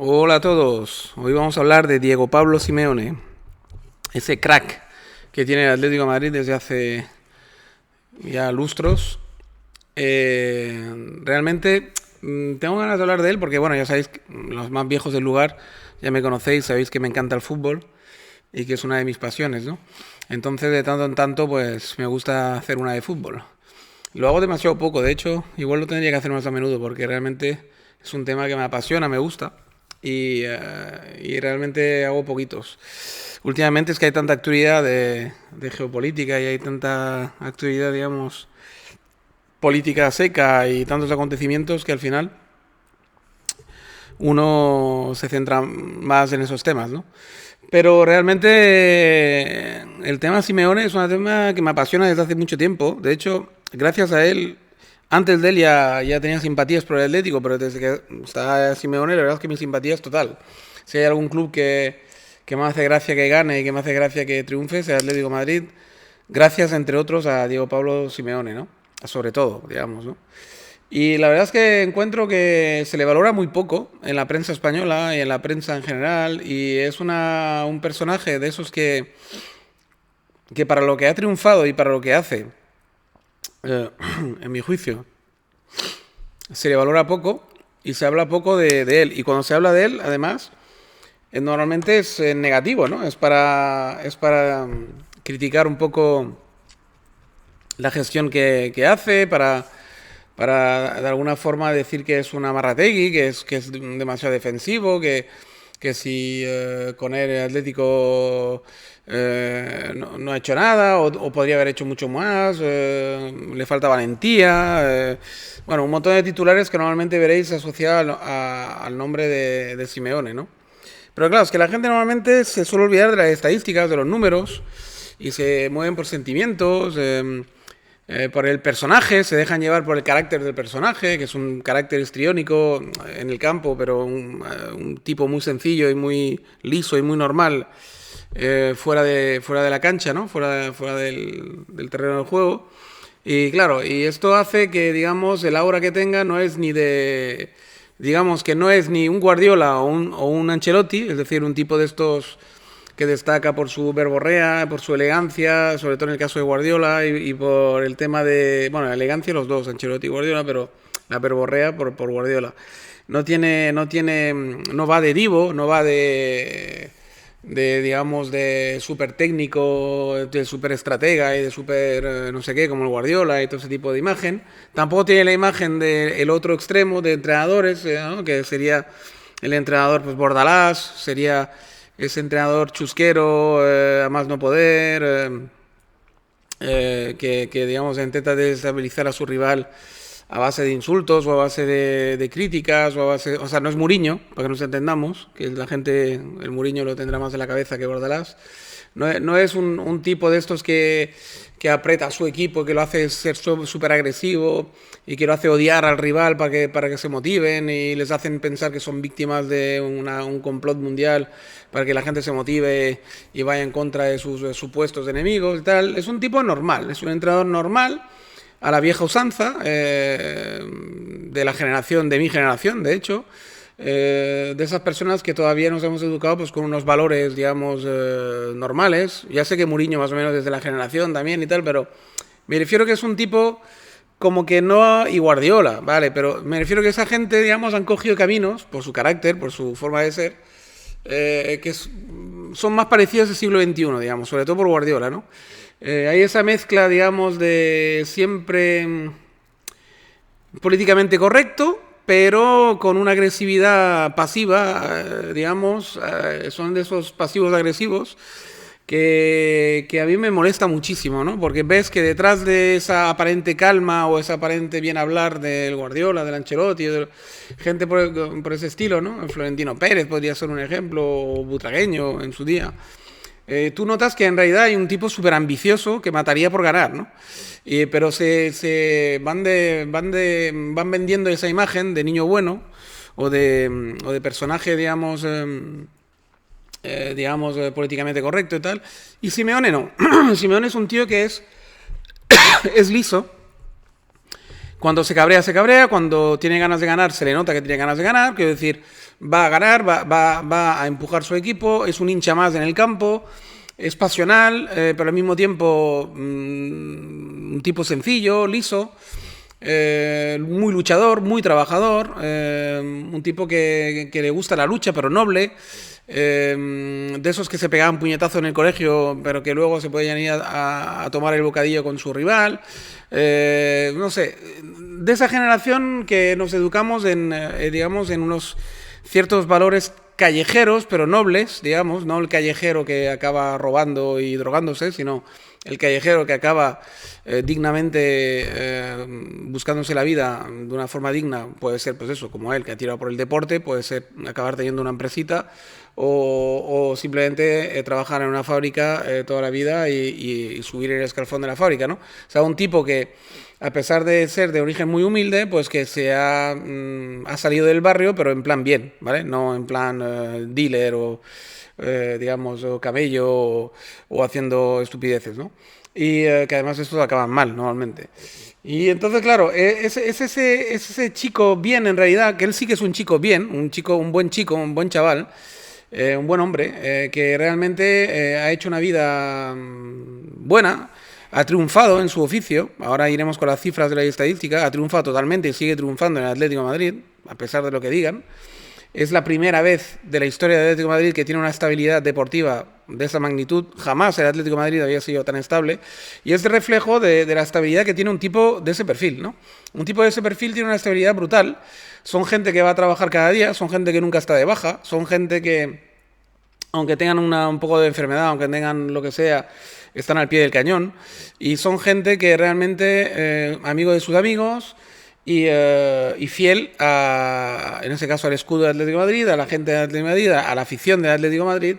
Hola a todos, hoy vamos a hablar de Diego Pablo Simeone, ese crack que tiene el Atlético de Madrid desde hace ya lustros. Realmente tengo ganas de hablar de él porque, bueno, ya sabéis, los más viejos del lugar ya me conocéis, sabéis que me encanta el fútbol y que es una de mis pasiones, ¿no? Entonces, de tanto en tanto, pues me gusta hacer una de fútbol. Lo hago demasiado poco, de hecho, igual lo tendría que hacer más a menudo porque realmente es un tema que me apasiona, me gusta y realmente hago poquitos. Últimamente es que hay tanta actualidad de geopolítica y hay tanta actualidad, digamos, política seca y tantos acontecimientos que al final uno se centra más en esos temas, ¿no? Pero realmente el tema Simeone es un tema que me apasiona desde hace mucho tiempo. De hecho, gracias a él, antes de él ya tenía simpatías por el Atlético, pero desde que está Simeone, la verdad es que mi simpatía es total. Si hay algún club que me hace gracia que gane y que me hace gracia que triunfe, es el Atlético de Madrid, gracias, entre otros, a Diego Pablo Simeone, ¿no? Sobre todo, digamos, ¿no? Y la verdad es que encuentro que se le valora muy poco en la prensa española y en la prensa en general, y es un personaje de esos que para lo que ha triunfado y para lo que hace, eh, en mi juicio, se le valora poco y se habla poco de él. Y cuando se habla de él, además, normalmente es negativo, ¿no? Es para criticar un poco la gestión que hace, para de alguna forma decir que es una Marrategui, que es demasiado defensivo, que si con él el Atlético no ha hecho nada o podría haber hecho mucho más, le falta valentía, bueno, un montón de titulares que normalmente veréis asociados al nombre de Simeone, ¿no? Pero claro, es que la gente normalmente se suele olvidar de las estadísticas, de los números, y se mueven por sentimientos, por el personaje, se dejan llevar por el carácter del personaje, que es un carácter histriónico en el campo, pero un tipo muy sencillo y muy liso y muy normal fuera de la cancha, ¿no? Fuera del terreno del juego. Y claro, y esto hace que, digamos, el aura que tenga no es ni de... Digamos que no es ni un Guardiola o un Ancelotti, es decir, un tipo de estos que destaca por su verborrea, por su elegancia, sobre todo en el caso de Guardiola, y por el tema de, bueno, la elegancia los dos, Ancelotti y Guardiola, pero la verborrea por Guardiola. No va de divo, no va digamos, de súper técnico, de súper estratega y de súper no sé qué, como el Guardiola y todo ese tipo de imagen. Tampoco tiene la imagen del otro extremo de entrenadores, ¿no? Que sería el entrenador pues Bordalás, sería ese entrenador chusquero, a más no poder, que, digamos, intenta desestabilizar a su rival a base de insultos o a base de críticas o a base, o sea, no es Mourinho, para que nos entendamos, que la gente, el Mourinho lo tendrá más en la cabeza que Bordalás. No es un tipo de estos que aprieta a su equipo, que lo hace ser súper agresivo y que lo hace odiar al rival para que se motiven y les hacen pensar que son víctimas de un complot mundial para que la gente se motive y vaya en contra de sus supuestos enemigos y tal. Es un tipo normal, es un entrenador normal a la vieja usanza, de la generación, de mi generación, de hecho, de esas personas que todavía nos hemos educado pues con unos valores, digamos, normales. Ya sé que Mourinho más o menos desde la generación también y tal, pero me refiero que es un tipo como que no, y Guardiola, vale, pero me refiero que esa gente, digamos, han cogido caminos por su carácter, por su forma de ser, son más parecidos al siglo XXI, digamos, sobre todo por Guardiola, ¿no? Hay esa mezcla, digamos, de siempre políticamente correcto, pero con una agresividad pasiva, digamos, son de esos pasivos agresivos que a mí me molesta muchísimo, ¿no? Porque ves que detrás de esa aparente calma o esa aparente bien hablar del Guardiola, del Ancelotti, de gente por ese estilo, ¿no? El Florentino Pérez podría ser un ejemplo, o Butragueño en su día. Tú notas que en realidad hay un tipo súper ambicioso que mataría por ganar, ¿no? Pero se van vendiendo esa imagen de niño bueno o de personaje, digamos, políticamente correcto y tal. Y Simeone no. Simeone es un tío que es liso, Cuando se cabrea, cuando tiene ganas de ganar, se le nota que tiene ganas de ganar, quiero decir, va a ganar, va a empujar su equipo, es un hincha más en el campo, es pasional, pero al mismo tiempo un tipo sencillo, liso, muy luchador, muy trabajador, un tipo que le gusta la lucha, pero noble. De esos que se pegaban puñetazo en el colegio, pero que luego se podían ir a tomar el bocadillo con su rival. No sé, de esa generación que nos educamos en, digamos, en unos ciertos valores callejeros, pero nobles, digamos, no el callejero que acaba robando y drogándose, sino el callejero que acaba dignamente buscándose la vida de una forma digna. Puede ser, pues eso, como él, que ha tirado por el deporte, puede ser acabar teniendo una empresita o simplemente trabajar en una fábrica toda la vida y subir el escalafón de la fábrica, ¿no? O sea, un tipo que, a pesar de ser de origen muy humilde, pues que ha salido del barrio, pero en plan bien, ¿vale? No en plan dealer o, digamos, o camello o haciendo estupideces, ¿no? Y que además estos acaban mal, normalmente. Y entonces, claro, es ese chico bien, en realidad, que él sí que es un chico bien, un buen chico, un buen chaval, un buen hombre, que realmente ha hecho una vida buena, ha triunfado en su oficio. Ahora iremos con las cifras de la estadística. Ha triunfado totalmente y sigue triunfando en el Atlético de Madrid, a pesar de lo que digan. Es la primera vez de la historia del Atlético de Madrid que tiene una estabilidad deportiva de esa magnitud. Jamás el Atlético de Madrid había sido tan estable. Y es el reflejo de la estabilidad que tiene un tipo de ese perfil, ¿no? Un tipo de ese perfil tiene una estabilidad brutal. Son gente que va a trabajar cada día, son gente que nunca está de baja, son gente que, aunque tengan un poco de enfermedad, aunque tengan lo que sea, están al pie del cañón. Y son gente que realmente, amigo de sus amigos, y fiel en ese caso, al escudo del Atlético de Madrid, a la gente del Atlético de Madrid, a la afición del Atlético de Madrid.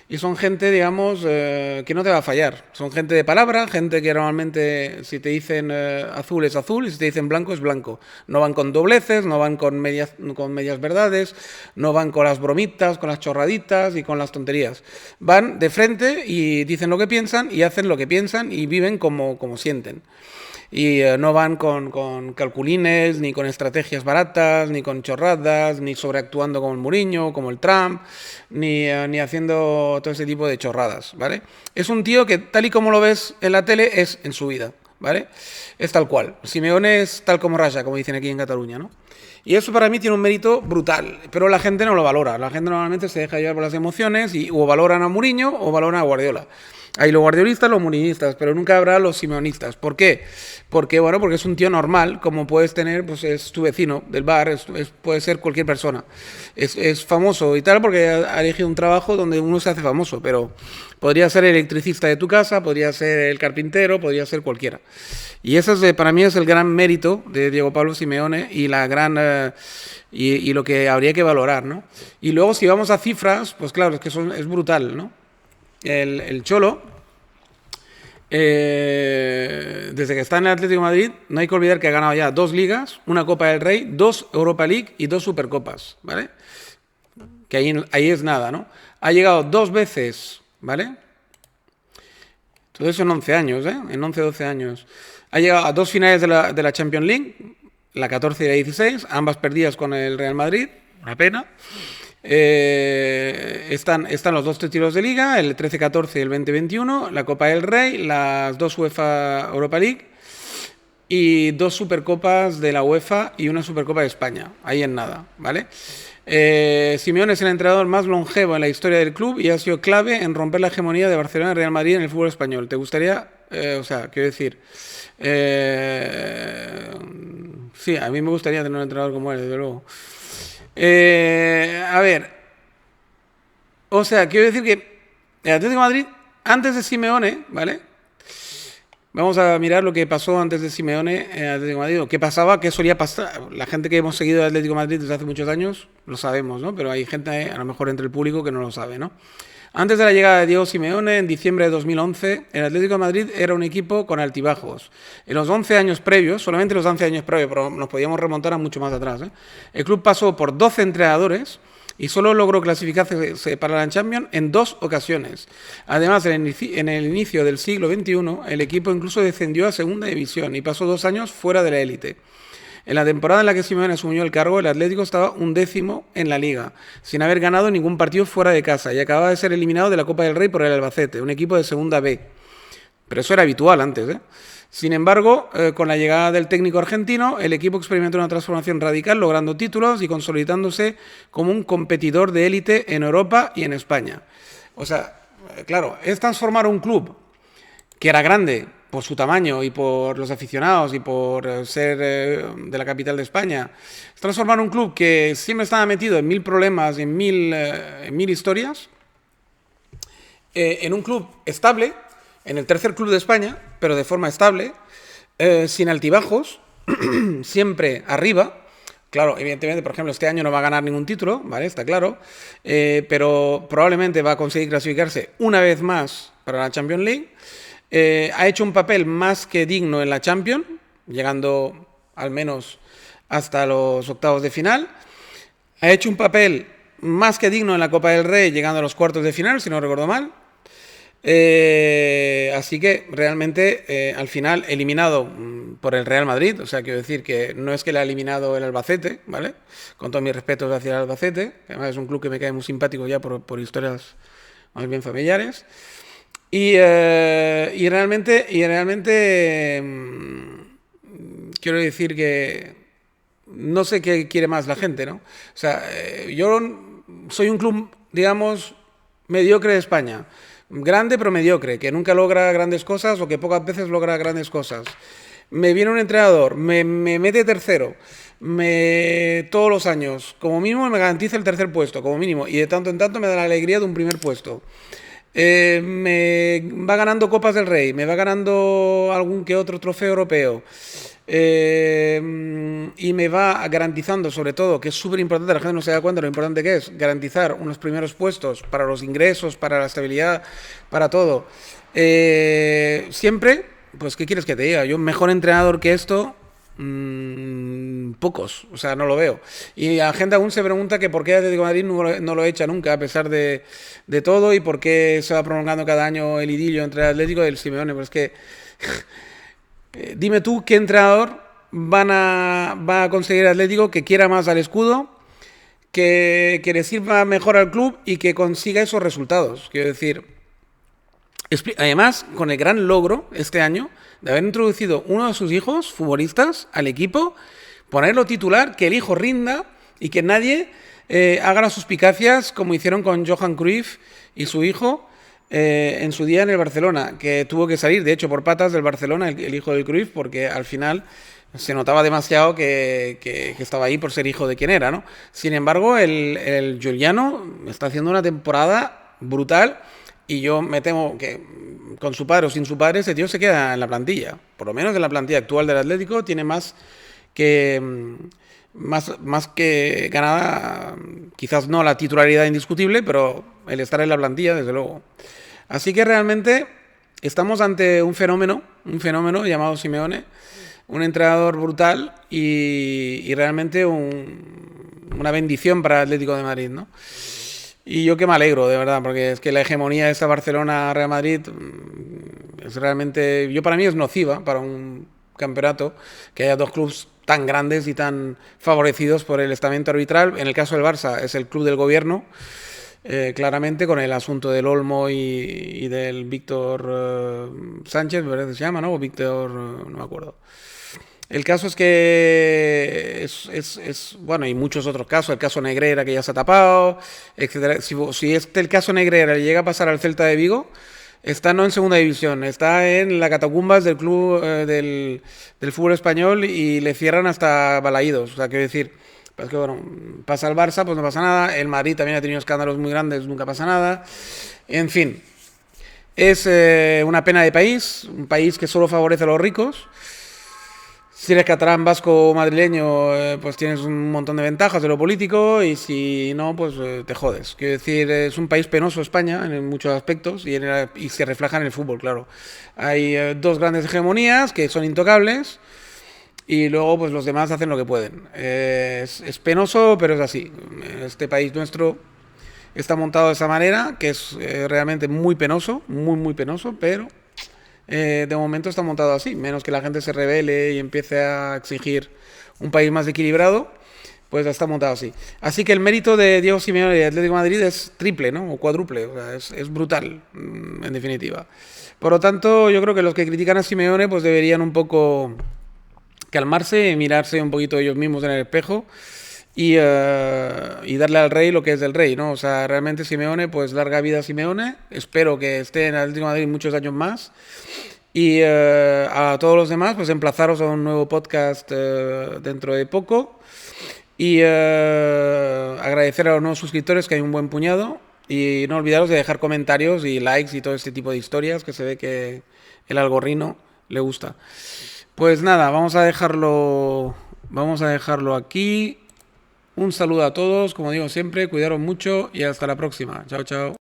Y son gente, digamos, que no te va a fallar. Son gente de palabra, gente que normalmente, si te dicen azul es azul y si te dicen blanco es blanco. No van con dobleces, no van con medias verdades, no van con las bromitas, con las chorraditas y con las tonterías. Van de frente y dicen lo que piensan y hacen lo que piensan y viven como sienten. Y no van con calculines, ni con estrategias baratas, ni con chorradas, ni sobreactuando como el Mourinho, como el Trump, ni haciendo todo ese tipo de chorradas, ¿vale? Es un tío que, tal y como lo ves en la tele, es en su vida, ¿vale? Es tal cual. Simeone es tal como raya, como dicen aquí en Cataluña, ¿no? Y eso para mí tiene un mérito brutal, pero la gente no lo valora. La gente normalmente se deja llevar por las emociones y o valoran a Mourinho o valoran a Guardiola. Hay los guardiolistas, los mourinhistas, pero nunca habrá los simeonistas. ¿Por qué? Porque es un tío normal, como puedes tener, pues es tu vecino del bar, puede ser cualquier persona. Es famoso y tal porque ha elegido un trabajo donde uno se hace famoso, pero podría ser el electricista de tu casa, podría ser el carpintero, podría ser cualquiera. Y eso para mí es el gran mérito de Diego Pablo Simeone y la gran y lo que habría que valorar, ¿no? Y luego si vamos a cifras, pues claro, es que es brutal, ¿no? El Cholo, desde que está en el Atlético de Madrid, no hay que olvidar que ha ganado ya 2 ligas, una Copa del Rey, 2 Europa League y 2 Supercopas, ¿vale? Que ahí es nada, ¿no? Ha llegado 2 veces, ¿vale? Todo eso en 11 años, ¿eh? En 11, 12 años. Ha llegado a 2 finales de la Champions League, la 14 y la 16, ambas perdidas con el Real Madrid, una pena. Están los 2 títulos de Liga, el 13-14 y el 20-21, la Copa del Rey, las 2 UEFA Europa League y 2 Supercopas de la UEFA y una Supercopa de España. Ahí en nada, ¿vale? Simeone es el entrenador más longevo en la historia del club y ha sido clave en romper la hegemonía de Barcelona y Real Madrid en el fútbol español. ¿Te gustaría? Quiero decir... sí, a mí me gustaría tener un entrenador como él, desde luego. A ver, quiero decir que el Atlético de Madrid, antes de Simeone, ¿vale? Vamos a mirar lo que pasó antes de Simeone en el Atlético de Madrid, o qué pasaba, qué solía pasar. La gente que hemos seguido el Atlético de Madrid desde hace muchos años lo sabemos, ¿no? Pero hay gente, a lo mejor entre el público, que no lo sabe, ¿no? Antes de la llegada de Diego Simeone, en diciembre de 2011, el Atlético de Madrid era un equipo con altibajos. En los 11 años previos, solamente los 11 años previos, pero nos podíamos remontar a mucho más atrás, ¿eh? El club pasó por 12 entrenadores y solo logró clasificarse para la Champions en 2 ocasiones. Además, en el inicio del siglo XXI, el equipo incluso descendió a segunda división y pasó 2 años fuera de la élite. En la temporada en la que Simeone asumió el cargo, el Atlético estaba 11º en la Liga, sin haber ganado ningún partido fuera de casa, y acababa de ser eliminado de la Copa del Rey por el Albacete, un equipo de segunda B. Pero eso era habitual antes, ¿eh? Sin embargo, con la llegada del técnico argentino, el equipo experimentó una transformación radical, logrando títulos y consolidándose como un competidor de élite en Europa y en España. O sea, claro, es transformar un club que era grande por su tamaño y por los aficionados y por ser de la capital de España, es transformar un club que siempre estaba metido en 1000 problemas, en mil historias, en un club estable, en el tercer club de España, pero de forma estable, sin altibajos, siempre arriba. Claro, evidentemente, por ejemplo, este año no va a ganar ningún título, ¿vale? Está claro, pero probablemente va a conseguir clasificarse una vez más para la Champions League. Ha hecho un papel más que digno en la Champions, llegando al menos hasta los octavos de final. Ha hecho un papel más que digno en la Copa del Rey, llegando a los cuartos de final, si no recuerdo mal. Así que realmente al final eliminado por el Real Madrid, o sea, quiero decir que no es que le ha eliminado el Albacete, ¿vale? Con todos mis respetos hacia el Albacete, que además es un club que me cae muy simpático ya por historias más bien familiares. Y realmente quiero decir que no sé qué quiere más la gente, ¿no? O sea, yo soy un club, digamos, mediocre de España. Grande pero mediocre, que nunca logra grandes cosas o que pocas veces logra grandes cosas. Me viene un entrenador, me mete tercero, todos los años, como mínimo me garantiza el tercer puesto, como mínimo, y de tanto en tanto me da la alegría de un primer puesto. Me va ganando Copas del Rey, me va ganando algún que otro trofeo europeo. Y me va garantizando, sobre todo, que es súper importante, la gente no se da cuenta de lo importante que es, garantizar unos primeros puestos para los ingresos, para la estabilidad, para todo. Siempre, pues, ¿qué quieres que te diga? Yo, mejor entrenador que esto, pocos, o sea, no lo veo. Y la gente aún se pregunta que por qué Atlético de Madrid no lo echa nunca, a pesar de todo, y por qué se va prolongando cada año el idilio entre el Atlético y el Simeone. Pero es que... dime tú qué entrenador va a conseguir Atlético que quiera más al escudo, que le sirva mejor al club y que consiga esos resultados. Quiero decir, además, con el gran logro este año de haber introducido uno de sus hijos, futbolistas, al equipo, ponerlo titular, que el hijo rinda y que nadie haga las suspicacias como hicieron con Johan Cruyff y su hijo, en su día en el Barcelona, que tuvo que salir, de hecho, por patas del Barcelona, el hijo del Cruyff, porque al final se notaba demasiado que estaba ahí por ser hijo de quien era, ¿no? Sin embargo, el Giuliano está haciendo una temporada brutal y yo me temo que con su padre o sin su padre ese tío se queda en la plantilla. Por lo menos en la plantilla actual del Atlético tiene más que ganada, quizás no la titularidad indiscutible, pero el estar en la plantilla, desde luego. Así que realmente estamos ante un fenómeno llamado Simeone, un entrenador brutal y realmente una bendición para el Atlético de Madrid, ¿no? Y yo que me alegro, de verdad, porque es que la hegemonía de esta Barcelona-Real Madrid es realmente, para mí es nociva para un campeonato, que haya dos clubes tan grandes y tan favorecidos por el estamento arbitral. En el caso del Barça es el club del gobierno, claramente, con el asunto del Olmo y del Víctor Sánchez, me parece que se llama, ¿no? O Víctor, no me acuerdo. El caso es que bueno, y muchos otros casos, el caso Negreira que ya se ha tapado, etcétera. Si el caso Negreira llega a pasar al Celta de Vigo, está no en segunda división, está en las catacumbas del club del fútbol español y le cierran hasta Balaídos. O sea, quiero decir, pues que bueno, pasa al Barça, pues no pasa nada. El Madrid también ha tenido escándalos muy grandes, nunca pasa nada. En fin, es una pena de país, un país que solo favorece a los ricos. Si eres catalán, vasco o madrileño, pues tienes un montón de ventajas de lo político, y si no, pues te jodes. Quiero decir, es un país penoso España en muchos aspectos y se refleja en el fútbol, claro. Hay dos grandes hegemonías que son intocables y luego pues los demás hacen lo que pueden. Es penoso, pero es así. Este país nuestro está montado de esa manera, que es realmente muy penoso, muy penoso, pero de momento está montado así, menos que la gente se rebele y empiece a exigir un país más equilibrado, pues está montado así. Así que el mérito de Diego Simeone y de Atlético de Madrid es triple, ¿no? O cuádruple, o sea, es brutal, en definitiva. Por lo tanto, yo creo que los que critican a Simeone pues deberían un poco calmarse, mirarse un poquito ellos mismos en el espejo y darle al rey lo que es del rey, ¿no? O sea, realmente Simeone, pues larga vida a Simeone, espero que esté en Atlético de Madrid muchos años más. Y a todos los demás, pues emplazaros a un nuevo podcast dentro de poco. Y agradecer a los nuevos suscriptores, que hay un buen puñado. Y no olvidaros de dejar comentarios y likes y todo este tipo de historias, que se ve que el algorrino le gusta. Pues nada, vamos a dejarlo aquí. Un saludo a todos, como digo siempre, cuidaros mucho y hasta la próxima. Chao, chao.